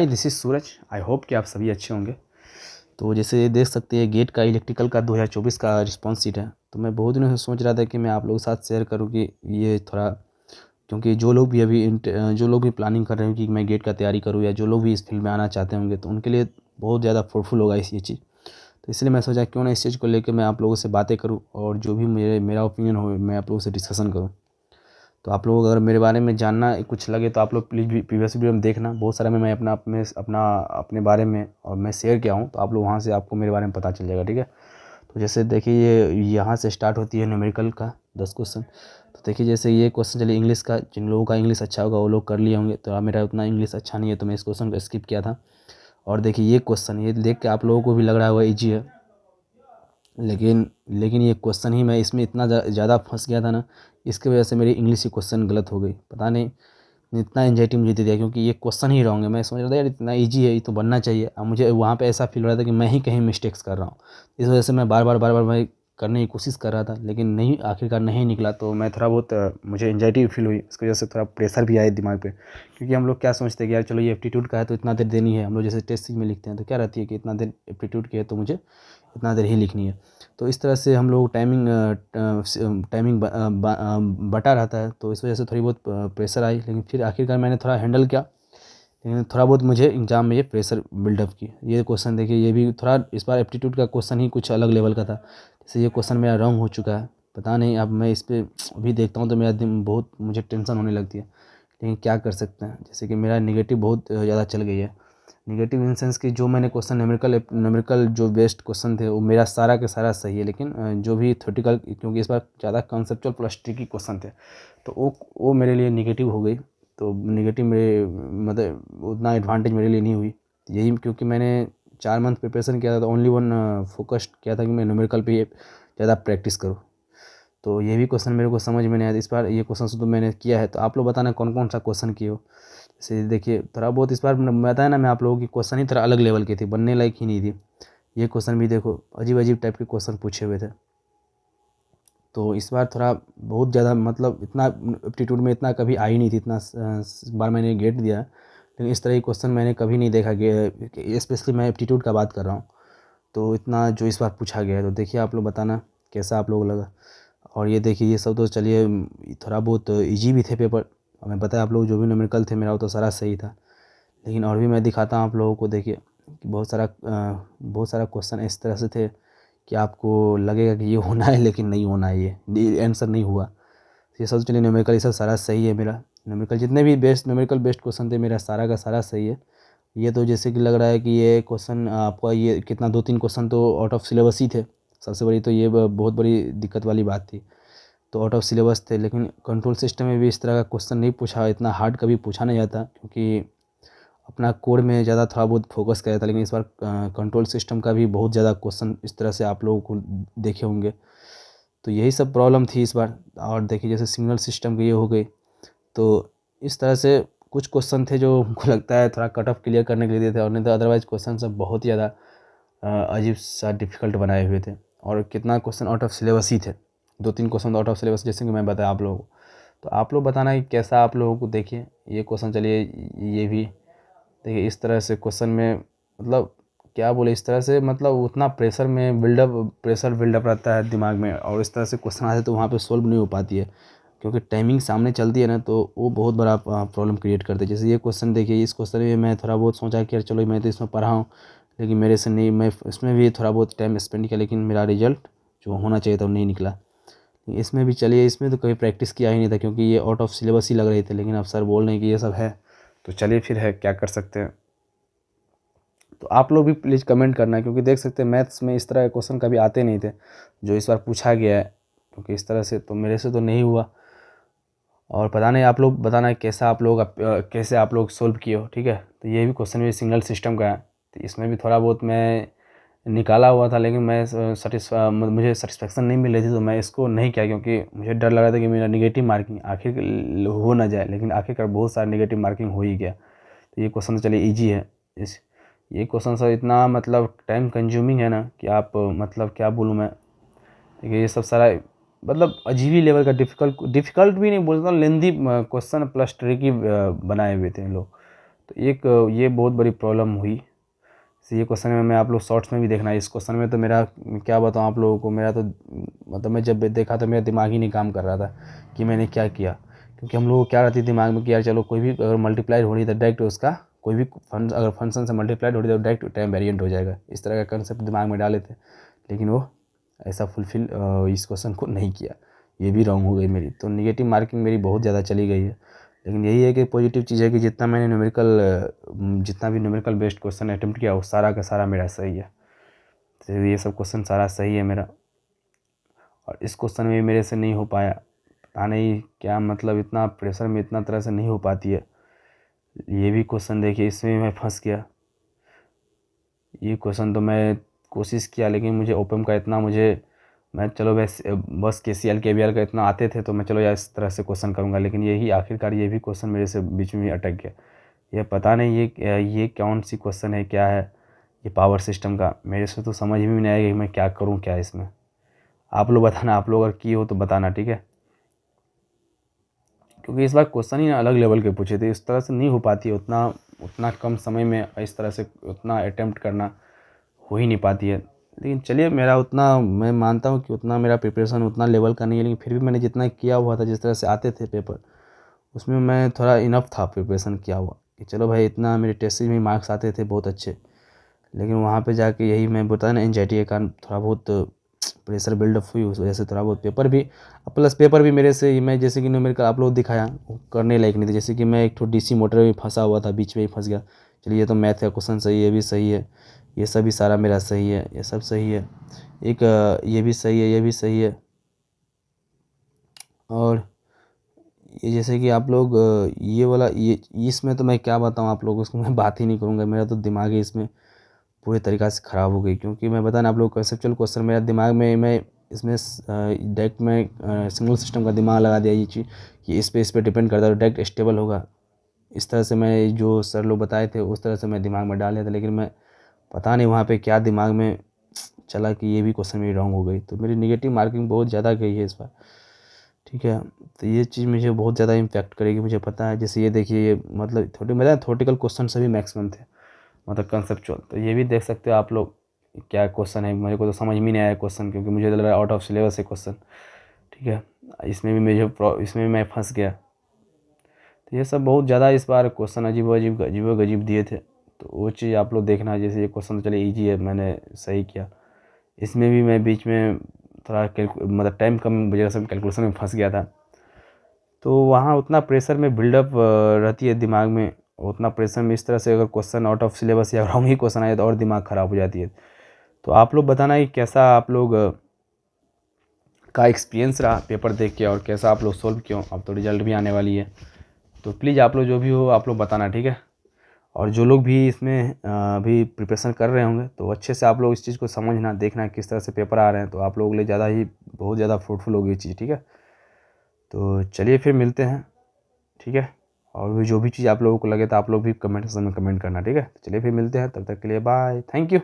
Hi this is Suraj. I hope कि आप सभी अच्छे होंगे। तो जैसे देख सकते हैं गेट का इलेक्ट्रिकल का 2024 का रिस्पॉन्स शीट है। तो मैं बहुत दिनों से सोच रहा था कि मैं आप लोगों के साथ शेयर करूं कि ये थोड़ा, क्योंकि जो लोग भी जो लोग भी प्लानिंग कर रहे हैं कि मैं गेट का तैयारी करूं या जो लोग भी इस फील्ड में आना चाहते होंगे तो उनके लिए बहुत ज़्यादा फ्रूटफुल होगा ये चीज़। तो इसलिए मैं सोचा क्यों ना इस चीज़ को लेकर मैं आप लोगों से बातें करूँ और जो भी मेरा ओपिनियन हो मैं आप लोगों से डिस्कशन करूँ। तो आप लोग अगर मेरे बारे में जानना कुछ लगे तो आप लोग प्लीज़ प्रीवियस वीडियो में देखना। बहुत सारा में मैं अपने बारे में और मैं शेयर किया हूँ, तो आप लोग वहाँ से आपको मेरे बारे में पता चल जाएगा, ठीक है। तो जैसे देखिए ये यहाँ से स्टार्ट होती है न्यूमेरिकल का 10 क्वेश्चन। तो देखिए जैसे ये क्वेश्चन चलिए इंग्लिश का, जिन लोगों का इंग्लिश अच्छा होगा वो लोग कर लिए होंगे। तो मेरा उतना इंग्लिश अच्छा नहीं है तो मैं इस क्वेश्चन को स्किप किया था। और देखिए ये क्वेश्चन, ये देख के आप लोगों को भी लग रहा होगा ईजी है, लेकिन ये क्वेश्चन ही मैं इसमें इतना ज़्यादा फंस गया था ना, इसकी वजह से मेरी इंग्लिश की क्वेश्चन गलत हो गई। पता नहीं इतना एंजाइटी मुझे दे दिया, क्योंकि ये क्वेश्चन ही रॉन्ग है। मैं सोच रहा था यार इतना इजी है ये तो बनना चाहिए। अब मुझे वहाँ पे ऐसा फील हो रहा था कि मैं ही कहीं मिस्टेक्स कर रहा हूँ। इस वजह से मैं बार बार मैं करने की कोशिश कर रहा था, लेकिन नहीं, आखिरकार नहीं निकला। तो मैं थोड़ा बहुत मुझे एंजाइटी फील हुई, इसकी वजह से थोड़ा प्रेशर भी आया दिमाग पे। क्योंकि हम लोग क्या सोचते हैं कि यार चलो ये एप्टीट्यूड का है तो इतना देर देनी है। हम लोग जैसे टेस्ट सीरीज में लिखते हैं तो क्या रहती है कि इतना देर एप्टीट्यूड की है तो मुझे इतना देर ही लिखनी है। तो इस तरह से हम लोग टाइमिंग बटा रहता है, तो इस वजह से थोड़ी बहुत प्रेशर आई। लेकिन फिर आखिरकार मैंने थोड़ा हैंडल किया, लेकिन थोड़ा बहुत मुझे एग्ज़ाम में ये प्रेशर बिल्डअप की। ये क्वेश्चन देखिए, ये भी थोड़ा इस बार एप्टीट्यूड का क्वेश्चन ही कुछ अलग लेवल का था। जैसे ये क्वेश्चन मेरा रॉन्ग हो चुका है, पता नहीं। अब मैं इस पर अभी देखता हूँ तो मेरा दिन बहुत, मुझे टेंशन होने लगती है, लेकिन क्या कर सकते हैं। जैसे कि मेरा नेगेटिव बहुत ज़्यादा चल गई है। नेगेटिव इन सेंस कि जो मैंने क्वेश्चन न्यूमेरिकल जो बेस्ट क्वेश्चन थे वो मेरा सारा का सारा सही है, लेकिन जो भी थ्योरेटिकल, क्योंकि इस बार ज़्यादा कॉन्सेप्चुअल प्लस ट्रिकी क्वेश्चन थे तो वो मेरे लिए नेगेटिव हो गई। तो नेगेटिव मेरे मतलब उतना एडवांटेज मेरे लिए नहीं हुई। यही क्योंकि मैंने 4 मंथ प्रिपरेशन किया था, तो ओनली वन फोकस्ड किया था कि मैं न्यूमेरिकल पे ज़्यादा प्रैक्टिस करूँ। तो ये भी क्वेश्चन मेरे को समझ में नहीं आया इस बार। ये क्वेश्चन से तो मैंने किया है, तो आप लोग बताना कौन कौन सा क्वेश्चन किए हो। जैसे देखिए थोड़ा बहुत इस बार बताया ना मैं आप लोगों की, क्वेश्चन ही थोड़ा अलग लेवल की थी, बनने लायक ही नहीं थी। ये क्वेश्चन भी देखो अजीब अजीब टाइप के क्वेश्चन पूछे हुए थे। तो इस बार थोड़ा बहुत ज़्यादा मतलब इतना एप्टीट्यूड में इतना कभी आई नहीं थी, इतना बार मैंने गेट दिया, लेकिन इस तरह के क्वेश्चन मैंने कभी नहीं देखा। स्पेशली मैं एप्टीट्यूड का बात कर रहा हूँ, तो इतना जो इस बार पूछा गया है। तो देखिए आप लोग बताना कैसा आप लोग लगा। और ये देखिए ये सब तो चलिए थोड़ा बहुत इजी भी थे पेपर। हमें पता है आप लोग जो भी न्यूमेरिकल थे मेरा वो तो सारा सही था, लेकिन और भी मैं दिखाता हूँ आप लोगों को। देखिए कि बहुत सारा क्वेश्चन इस तरह से थे कि आपको लगेगा कि ये होना है लेकिन नहीं होना है, ये आंसर नहीं हुआ। ये सब चलिए न्यूमेरिकल ये सब सारा सही है मेरा। न्यूमेरिकल जितने भी न्यूमेरिकल बेस्ड क्वेश्चन थे मेरा सारा का सारा सही है। ये तो जैसे कि लग रहा है कि ये क्वेश्चन आपका ये कितना 2-3 क्वेश्चन तो आउट ऑफ सिलेबस ही थे। सबसे बड़ी तो ये बहुत बड़ी दिक्कत वाली बात थी। तो आउट ऑफ सिलेबस थे, लेकिन कंट्रोल सिस्टम में भी इस तरह का क्वेश्चन नहीं पूछा, इतना हार्ड कभी पूछा नहीं जाता, क्योंकि अपना कोड में ज़्यादा थोड़ा बहुत फोकस किया जाता है। लेकिन इस बार कंट्रोल सिस्टम का भी बहुत ज़्यादा क्वेश्चन इस तरह से आप लोगों को देखे होंगे। तो यही सब प्रॉब्लम थी इस बार। और देखिए जैसे सिग्नल सिस्टम की ये हो गई, तो इस तरह से कुछ क्वेश्चन थे जो हमको लगता है थोड़ा कट ऑफ क्लियर करने के लिए दिए थे, और नहीं तो अदरवाइज क्वेश्चन सब बहुत ही ज़्यादा अजीब सा डिफ़िकल्ट बनाए हुए थे। और कितना क्वेश्चन आउट ऑफ सिलेबस ही थे, 2-3 क्वेश्चन आउट ऑफ सिलेबस, जैसे कि मैं बताया आप लोगों को। तो आप लोग बताना कि कैसा आप लोगों को। देखिए ये क्वेश्चन चलिए, ये भी देखिए इस तरह से क्वेश्चन में मतलब क्या बोले, इस तरह से मतलब उतना प्रेशर बिल्डअप रहता है दिमाग में, और इस तरह से क्वेश्चन आते तो वहाँ पे सोल्व नहीं हो पाती है, क्योंकि टाइमिंग सामने चलती है ना, तो वो बहुत बड़ा प्रॉब्लम क्रिएट करते हैं। जैसे ये क्वेश्चन देखिए, इस क्वेश्चन में मैं थोड़ा बहुत सोचा कि यार चलो मैं तो इसमें पढ़ा हूँ, लेकिन मेरे से नहीं, मैं इसमें भी थोड़ा बहुत टाइम स्पेंड किया, लेकिन मेरा रिजल्ट जो होना चाहिए था वो नहीं निकला। इसमें भी चलिए, इसमें तो कभी प्रैक्टिस किया ही नहीं था, क्योंकि ये आउट ऑफ सिलेबस ही लग रहे थे, लेकिन अब सर बोल रहे हैं कि ये सब है, तो चलिए फिर है, क्या कर सकते हैं। तो आप लोग भी प्लीज़ कमेंट करना, क्योंकि देख सकते हैं मैथ्स में इस तरह के क्वेश्चन कभी आते नहीं थे जो इस बार पूछा गया है, क्योंकि इस तरह से तो मेरे से तो नहीं हुआ। और पता नहीं आप लोग बताना कैसे आप लोग सोल्व किए हो, ठीक है। तो ये भी क्वेश्चन भी सिग्नल सिस्टम का है, तो इसमें भी थोड़ा बहुत मैं निकाला हुआ था, लेकिन मुझे सेटिस्फेक्शन नहीं मिल रही थी, तो मैं इसको नहीं किया, क्योंकि मुझे डर लग रहा था कि मेरा निगेटिव मार्किंग आखिर हो ना जाए। लेकिन आखिरकार बहुत सारा निगेटिव मार्किंग हो ही गया। तो ये क्वेश्चन चलिए ईजी है। ये क्वेश्चन सर इतना मतलब टाइम कंज्यूमिंग है ना कि आप मतलब क्या बोलूँ मैं। देखिए ये सब सारा मतलब अजीब ही लेवल का डिफ़िकल्ट भी नहीं बोलता हूँ, लेंदी क्वेश्चन प्लस ट्रिकी बनाए हुए थे इन लोग। तो एक ये बहुत बड़ी प्रॉब्लम हुई। तो ये क्वेश्चन में मैं आप लोग शॉर्ट्स में भी देखना है। इस क्वेश्चन में तो मेरा क्या बताऊँ आप लोगों को, मेरा तो मतलब मैं जब देखा तो मेरा दिमाग ही नहीं काम कर रहा था कि मैंने क्या किया। क्योंकि हम लोगों को क्या रहती है दिमाग में कि यार चलो कोई भी अगर मल्टीप्लाइड हो रही है तो डायरेक्ट उसका कोई भी अगर फंक्शन से मल्टीप्लाइड हो रही है तो डायरेक्ट टाइम वेरिएंट हो जाएगा, इस तरह का कंसेप्ट दिमाग में डाले थे। लेकिन वो ऐसा फुलफिल इस क्वेश्चन को नहीं किया, ये भी रॉन्ग हो गई मेरी। तो निगेटिव मार्किंग मेरी बहुत ज़्यादा चली गई है। लेकिन यही है कि पॉजिटिव चीज़ है कि जितना मैंने जितना भी न्यूमेरिकल बेस्ड क्वेश्चन अटेम्प्ट किया वो सारा का सारा मेरा सही है। तो ये सब क्वेश्चन सारा सही है मेरा। और इस क्वेश्चन में मेरे से नहीं हो पाया, पता नहीं क्या मतलब, इतना प्रेशर में इतना तरह से नहीं हो पाती है। ये भी क्वेश्चन देखिए, इसमें मैं फंस गया। ये क्वेश्चन तो मैं कोशिश किया लेकिन मुझे ओपम का इतना मैं चलो बस KCL KVL का इतना आते थे तो मैं चलो यार इस तरह से क्वेश्चन करूँगा। लेकिन यही आखिरकार ये भी क्वेश्चन मेरे से बीच में अटक गया। ये पता नहीं ये कौन सी क्वेश्चन है, क्या है ये पावर सिस्टम का, मेरे से तो समझ में नहीं आएगा कि मैं क्या करूँ क्या इसमें। आप लोग बताना, आप लोग अगर किए हो तो बताना, ठीक है। क्योंकि इस बार क्वेश्चन ही अलग लेवल के पूछे थे, इस तरह से नहीं हो पाती है, उतना उतना कम समय में इस तरह से उतना अटेम्प्ट करना हो ही नहीं पाती है। लेकिन चलिए, मेरा उतना मैं मानता हूँ कि उतना मेरा प्रिपरेशन उतना लेवल का नहीं है, लेकिन फिर भी मैंने जितना किया हुआ था, जिस तरह से आते थे पेपर, उसमें मैं थोड़ा इनफ था प्रिपरेशन किया हुआ कि चलो भाई इतना मेरे टेस्ट में मार्क्स आते थे बहुत अच्छे। लेकिन वहाँ पे जाके यही मैं बताया ना, एंजाइटी के कारण थोड़ा बहुत प्रेशर बिल्डअप हुई, उस वजह से थोड़ा बहुत पेपर भी प्लस पेपर भी मेरे से मैं जैसे कि न्यूमेरिकल आप लोग दिखाया वो करने लायक नहीं थे। जैसे कि मैं एक तो DC मोटर में फंसा हुआ था, बीच में ही फंस गया। चलिए ये तो मैथ का क्वेश्चन सही है, ये भी सही है, ये सब भी सारा मेरा सही है, ये सब सही है। एक ये भी सही है, ये भी सही है। और ये जैसे कि आप लोग ये वाला ये इसमें तो मैं क्या बताऊँ आप लोगों को, मैं बात ही नहीं करूँगा। मेरा तो दिमाग ही इसमें पूरे तरीक़ा से ख़राब हो गई। क्योंकि मैं बताया ना आप लोग कंसेप्चुअल क्वेश्चन मेरा दिमाग में, मैं इसमें डायरेक्ट मैं सिंगल सिस्टम का दिमाग लगा दिया ये चीज़ कि इस पे डिपेंड करता है, डायरेक्ट स्टेबल होगा। इस तरह से मैं जो सर लोग बताए थे उस तरह से मैं दिमाग में डाल दिया था। लेकिन मैं पता नहीं वहाँ पे क्या दिमाग में चला कि ये भी क्वेश्चन मेरी रॉन्ग हो गई। तो मेरी नेगेटिव मार्किंग बहुत ज़्यादा गई है इस बार, ठीक है। तो ये चीज़ मुझे बहुत ज़्यादा इम्पैक्ट करेगी, मुझे पता है। जैसे ये देखिए, ये मतलब थ्योरेटिकल क्वेश्चन सभी मैक्सिमम थे, मतलब कंसेप्चुअल। तो ये भी देख सकते हो आप लोग क्या क्वेश्चन है, मेरे को तो समझ में नहीं आया क्वेश्चन, क्योंकि मुझे लग रहा है आउट ऑफ सिलेबस है क्वेश्चन, ठीक है। इसमें भी मैं फंस गया। तो ये सब बहुत ज़्यादा इस बार क्वेश्चन अजीब गजीब दिए थे। तो वो चीज़ आप लोग देखना। जैसे ये क्वेश्चन तो चलिए ईजी है, मैंने सही किया। इसमें भी मैं बीच में थोड़ा मतलब टाइम कम वजह से कैलकुलेशन में फंस गया था। तो वहाँ उतना प्रेशर में बिल्डअप रहती है दिमाग में, उतना प्रेशर में इस तरह से अगर क्वेश्चन आउट ऑफ सिलेबस या रॉन्ग ही क्वेश्चन आए तो और दिमाग ख़राब हो जाती है। तो आप लोग बताना कि कैसा आप लोग का एक्सपीरियंस रहा पेपर देख के, और कैसा आप लोग सोल्व किए। अब तो रिजल्ट भी आने वाली है, तो प्लीज़ आप लोग जो भी हो आप लोग बताना, ठीक है। और जो लोग भी इसमें अभी प्रिपरेशन कर रहे होंगे तो अच्छे से आप लोग इस चीज़ को समझना, देखना किस तरह से पेपर आ रहे हैं, तो आप लोगों के लिए बहुत ज़्यादा फ्रूटफुल होगी ये चीज़, ठीक है। तो चलिए फिर मिलते हैं, ठीक है। और भी जो भी चीज़ आप लोगों को लगे तो आप लोग भी कमेंट सेक्शन में कमेंट करना, ठीक है। चलिए फिर मिलते हैं, तब तक के लिए बाय, थैंक यू।